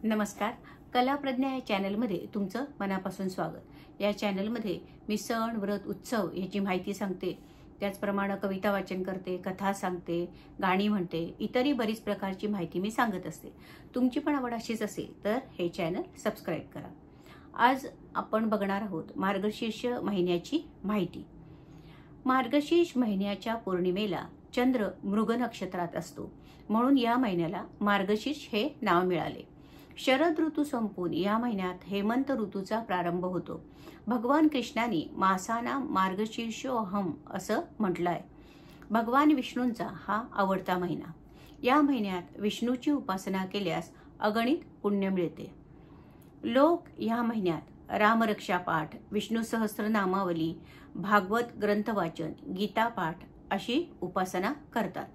नमस्कार. कलाप्रज्ञा या चॅनलमध्ये तुमचं मनापासून स्वागत. या चॅनलमध्ये मी सण, व्रत, उत्सव याची माहिती सांगते. त्याचप्रमाणे कविता वाचन करते, कथा सांगते, गाणी म्हणते, इतरही बरीच प्रकारची माहिती मी सांगत असते. तुमची पण आवड अशीच असेल तर हे चॅनल सबस्क्राईब करा. आज आपण बघणार आहोत मार्गशीर्ष महिन्याची माहिती. मार्गशीर्ष महिन्याच्या पौर्णिमेला चंद्र मृग नक्षत्रात असतो, म्हणून या महिन्याला मार्गशीर्ष हे नाव मिळाले. शरद ऋतू संपून या महिन्यात हेमंत ऋतूचा प्रारंभ होतो. भगवान कृष्णाने मासाना मार्गशीर्षोऽहम असं म्हटलंय. भगवान विष्णूंचा हा आवडता महिना. या महिन्यात विष्णूची उपासना केल्यास अगणित पुण्य मिळते. लोक या महिन्यात रामरक्षा पाठ, विष्णू सहस्रनामावली, भागवत ग्रंथ वाचन, गीता पाठ अशी उपासना करतात.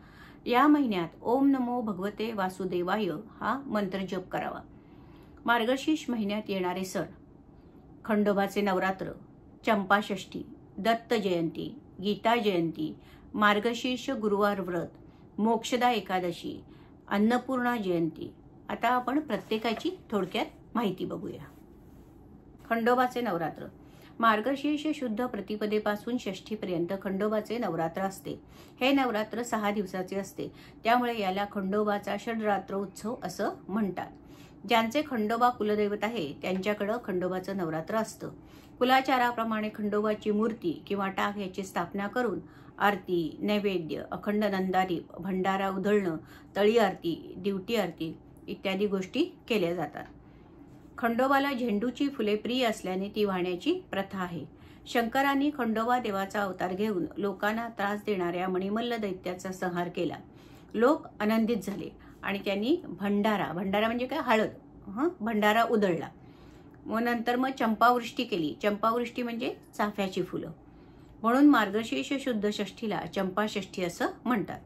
या महिन्यात ओम नमो भगवते वासुदेवाय हा मंत्र जप करावा. मार्गशीर्ष महिन्यात येणारे सण: खंडोबाचे नवरात्र, चंपाषष्ठी, दत्त जयंती, गीता जयंती, मार्गशीर्ष गुरुवार व्रत, मोक्षदा एकादशी, अन्नपूर्णा जयंती. आता आपण प्रत्येकाची थोडक्यात माहिती बघूया. खंडोबाचे नवरात्र. मार्गशीर्ष शुद्ध प्रतिपदेपासून षष्ठीपर्यंत खंडोबाचे नवरात्र असते. हे नवरात्र 6 दिवसाचे असते, त्यामुळे याला खंडोबाचा षडरात्र उत्सव असं म्हणतात. ज्यांचे खंडोबा कुलदैवत आहे त्यांच्याकडे खंडोबाचं नवरात्र असतं. कुलाचाराप्रमाणे खंडोबाची मूर्ती किंवा टाक याची स्थापना करून आरती, नैवेद्य, अखंड नंदादीप, भंडारा उधळणं, तळी आरती, दिवटी आरती इत्यादी गोष्टी केल्या जातात. खंडोबाला झेंडूची फुले प्रिय असल्याने ती वाहण्याची प्रथा आहे. शंकरांनी खंडोबा देवाचा अवतार घेऊन लोकांना त्रास देणाऱ्या मणिमल्ल दैत्याचा संहार केला. लोक आनंदित झाले आणि त्यांनी भंडारा म्हणजे काय, हळद, भंडारा उधळला. नंतर चंपावृष्टी केली. चंपावृष्टी म्हणजे चाफ्याची फुलं, म्हणून मार्गशीर्ष शुद्ध षष्ठीला चंपाषष्ठी असं म्हणतात.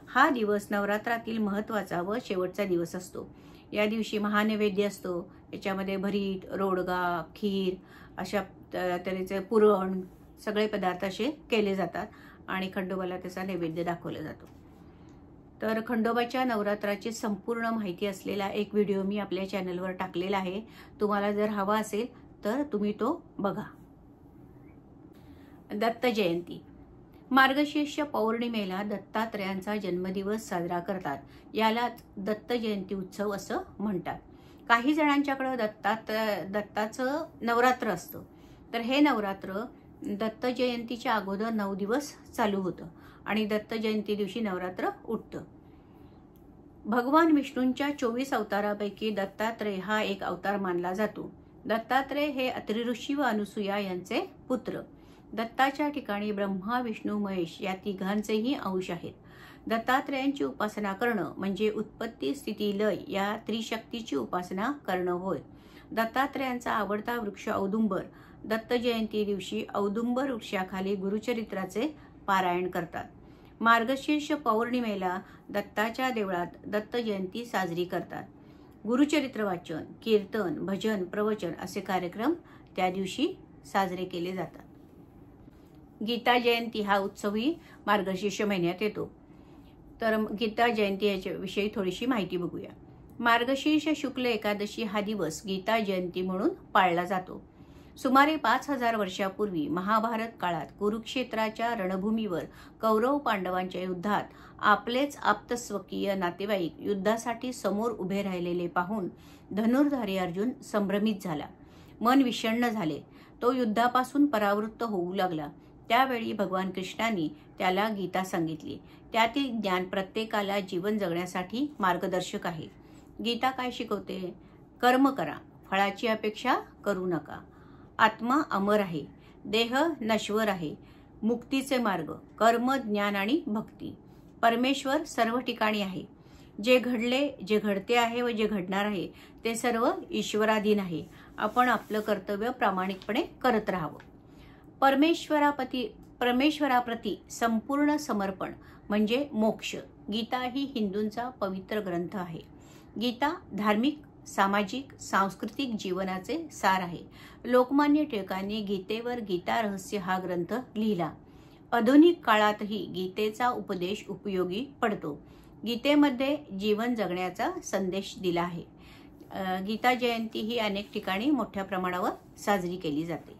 हा दिवस नवरात्रातील महत्वाचा व शेवटचा दिवस असतो. या दिवशी महानैवेद्य असतो. याच्यामध्ये भरीत, रोडगा, खीर अशा तऱ्हेचे पुरण सगळे पदार्थ असे केले जातात आणि खंडोबाला त्याचा नैवेद्य दाखवला जातो. तर खंडोबाच्या नवरात्राची संपूर्ण माहिती असलेला एक व्हिडिओ मी आपल्या चॅनलवर टाकलेला आहे. तुम्हाला जर हवा असेल तर तुम्ही तो बघा. दत्त जयंती. मार्गशीर्ष पौर्णिमेला दत्तात्रयांचा जन्मदिवस साजरा करतात. यालाच दत्त जयंती उत्सव असं म्हणतात. काही जणांच्याकडे दत्ताचं नवरात्र असतं, तर हे नवरात्र दत्त जयंतीच्या अगोदर 9 दिवस चालू होतं आणि दत्त जयंती दिवशी नवरात्र उठतं. भगवान विष्णूंच्या 24 अवतारापैकी दत्तात्रय हा एक अवतार मानला जातो. दत्तात्रय हे अत्रि ऋषी व अनुसूया यांचे पुत्र. दत्ताच्या ठिकाणी ब्रह्मा, विष्णू, महेश या तिघांचेही अंश आहेत. दत्तात्रयांची उपासना करणं म्हणजे उत्पत्ती, स्थिती, लय या त्रिशक्तीची उपासना करणं होय. दत्तात्रयांचा आवडता वृक्ष औदुंबर. दत्त जयंती दिवशी औदुंबर वृक्षाखाली गुरुचरित्राचे पारायण करतात. मार्गशीर्ष पौर्णिमेला दत्ताच्या देवळात दत्त जयंती साजरी करतात. गुरुचरित्र वाचन, कीर्तन, भजन, प्रवचन असे कार्यक्रम त्या दिवशी साजरे केले जातात. गीता जयंती हा उत्सवही मार्गशीर्ष महिन्यात येतो. तर गीता जयंती याच्याविषयी थोडीशी माहिती बघूया. मार्गशीर्ष शुक्ल एकादशी हा दिवस गीता जयंती म्हणून पाळला जातो. सुमारे 5000 वर्षापूर्वी महाभारत काळात कुरुक्षेत्राच्या रणभूमीवर कौरव पांडवांच्या युद्धात आपलेच आप्तस्वकीय नातेवाईक युद्धासाठी समोर उभे राहिलेले पाहून धनुर्धारी अर्जुन संभ्रमित झाला. मन विषण्ण झाले. तो युद्धापासून परावृत्त होऊ लागला. त्यावेळी भगवान कृष्णांनी त्याला गीता सांगितली. त्यातील ज्ञान प्रत्येकाला जीवन जगण्यासाठी मार्गदर्शक आहे. गीता काय शिकवते? कर्म करा, फळाची अपेक्षा करू नका. आत्मा अमर आहे, देह नश्वर आहे. मुक्तीचे मार्ग कर्म, ज्ञान आणि भक्ती. परमेश्वर सर्व ठिकाणी आहे. जे घडले, जे घडते आहे व जे घडणार आहे ते सर्व ईश्वराधीन आहे. आपण आपलं कर्तव्य प्रामाणिकपणे करत राहावं. परमेश्वराप्रती संपूर्ण समर्पण म्हणजे मोक्ष. गीता ही हिंदूंचा पवित्र ग्रंथ आहे. गीता धार्मिक, सामाजिक, सांस्कृतिक जीवनाचे सार आहे. लोकमान्य टिळकांनी गीतेवर गीता रहस्य हा ग्रंथ लिहिला. आधुनिक काळातही गीतेचा उपदेश उपयोगी पडतो. गीतेमध्ये जीवन जगण्याचा संदेश दिला आहे. गीता जयंती ही अनेक ठिकाणी मोठ्या प्रमाणावर साजरी केली जाते.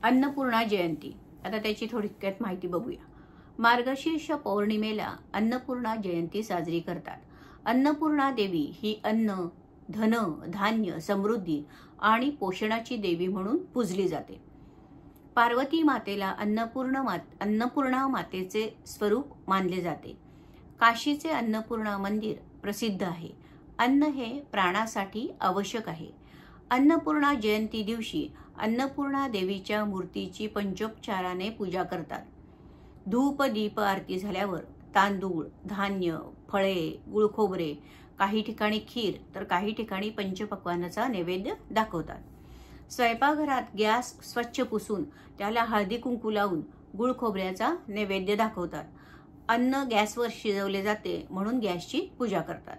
अन्नपूर्णा जयंती, आता त्याची थोडक्यात माहिती बघूया. मार्गशीर्ष पौर्णिमेला अन्नपूर्णा जयंती साजरी करतात. अन्नपूर्णा देवी ही अन्न, धन, धान्य, समृद्धी आणि पोषणाची देवी म्हणून पूजली जाते. पार्वती मातेला अन्नपूर्णा मातेचे स्वरूप मानले जाते. काशीचे अन्नपूर्णा मंदिर प्रसिद्ध आहे. अन्न हे प्राणासाठी आवश्यक आहे. अन्नपूर्णा जयंती दिवशी अन्नपूर्णा देवीच्या मूर्तीची पंचोपचाराने पूजा करतात. धूप दीप आरती झाल्यावर तांदूळ, धान्य, फळे, गुळखोबरे, काही ठिकाणी खीर तर काही ठिकाणी पंचपक्वान्नाचा नैवेद्य दाखवतात. स्वयंपाकघरात गॅस स्वच्छ पुसून त्याला हळदी कुंकू लावून गुळखोबऱ्याचा नैवेद्य दाखवतात. अन्न गॅसवर शिजवले जाते म्हणून गॅसची पूजा करतात.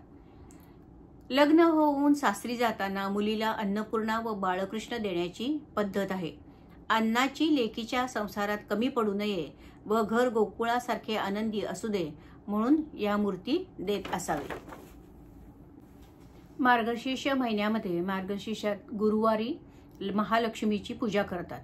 लग्न होऊन सासरी जाताना मुलीला अन्नपूर्णा व बाळकृष्ण देण्याची पद्धत आहे. अन्नाची लेकीच्या संसारात कमी पडू नये व घर गोकुळासारखे आनंदी असू दे म्हणून या मूर्ती देत असावे. मार्गशीर्ष महिन्यामध्ये मार्गशीर्षात गुरुवारी महालक्ष्मीची पूजा करतात.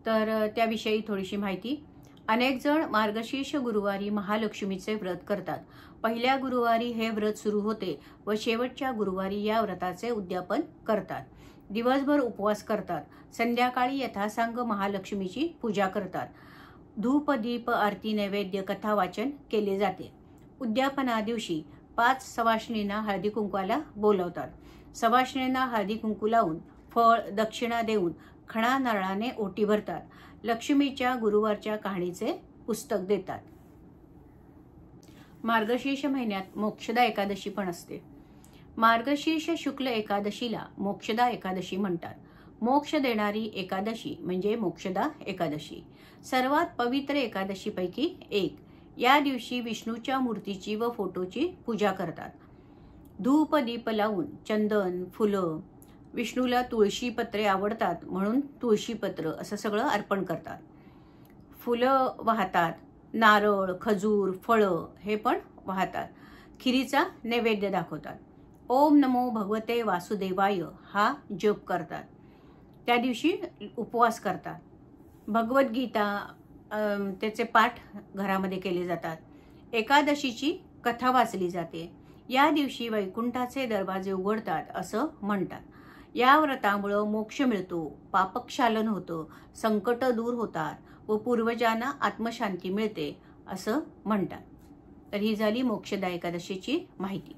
तर त्याविषयी थोडीशी माहिती. अनेक जण मार्गशीर्ष गुरुवारी महालक्ष्मीचे व्रत करतात. पहिल्या गुरुवारी हे व्रत सुरू होते व शेवटच्या गुरुवारी या व्रताचे उद्यापन करतात. दिवसभर उपवास करतात. संध्याकाळी यथासांग महालक्ष्मीची पूजा करतात. धूप दीप आरती नैवेद्य कथा वाचन केले जाते. उद्यापना दिवशी 5 सवाष्णींना हळदी कुंकवाला बोलवतात. सवाष्णींना हळदी कुंकू लावून फळ दक्षिणा देऊन खणा नारळाने ओटी भरतात. लक्ष्मीच्या गुरुवारच्या कहाणीचे पुस्तक देतात. मार्गशीर्ष महिन्यात मोक्षदा एकादशी पण असते. मार्गशीर्ष शुक्ल एकादशीला मोक्षदा एकादशी म्हणतात. मोक्ष देणारी एकादशी म्हणजे मोक्षदा एकादशी. सर्वात पवित्र एकादशीपैकी एक. या दिवशी विष्णूच्या मूर्तीची व फोटोची पूजा करतात. धूप दीप लावून चंदन, फुलं, विष्णूला तुळशी पत्रे आवडतात म्हणून तुळशीपत्र असं सगळं अर्पण करतात. फुलं वाहतात. नारळ, खजूर, फळं हे पण वाहतात. खिरीचा नैवेद्य दाखवतात. ओम नमो भगवते वासुदेवाय हा जप करतात. त्या दिवशी उपवास करतात. भगवद्गीता त्याचे पाठ घरामध्ये केले जातात. एकादशीची कथा वाचली जाते. या दिवशी वैकुंठाचे दरवाजे उघडतात असं म्हणतात. या व्रतामुळं मोक्ष मिळतो, पापक्षालन होतं, संकट दूर होतात व पूर्वजांना आत्मशांती मिळते असं म्हणतात. तर ही झाली मोक्षदा एकादशीची माहिती.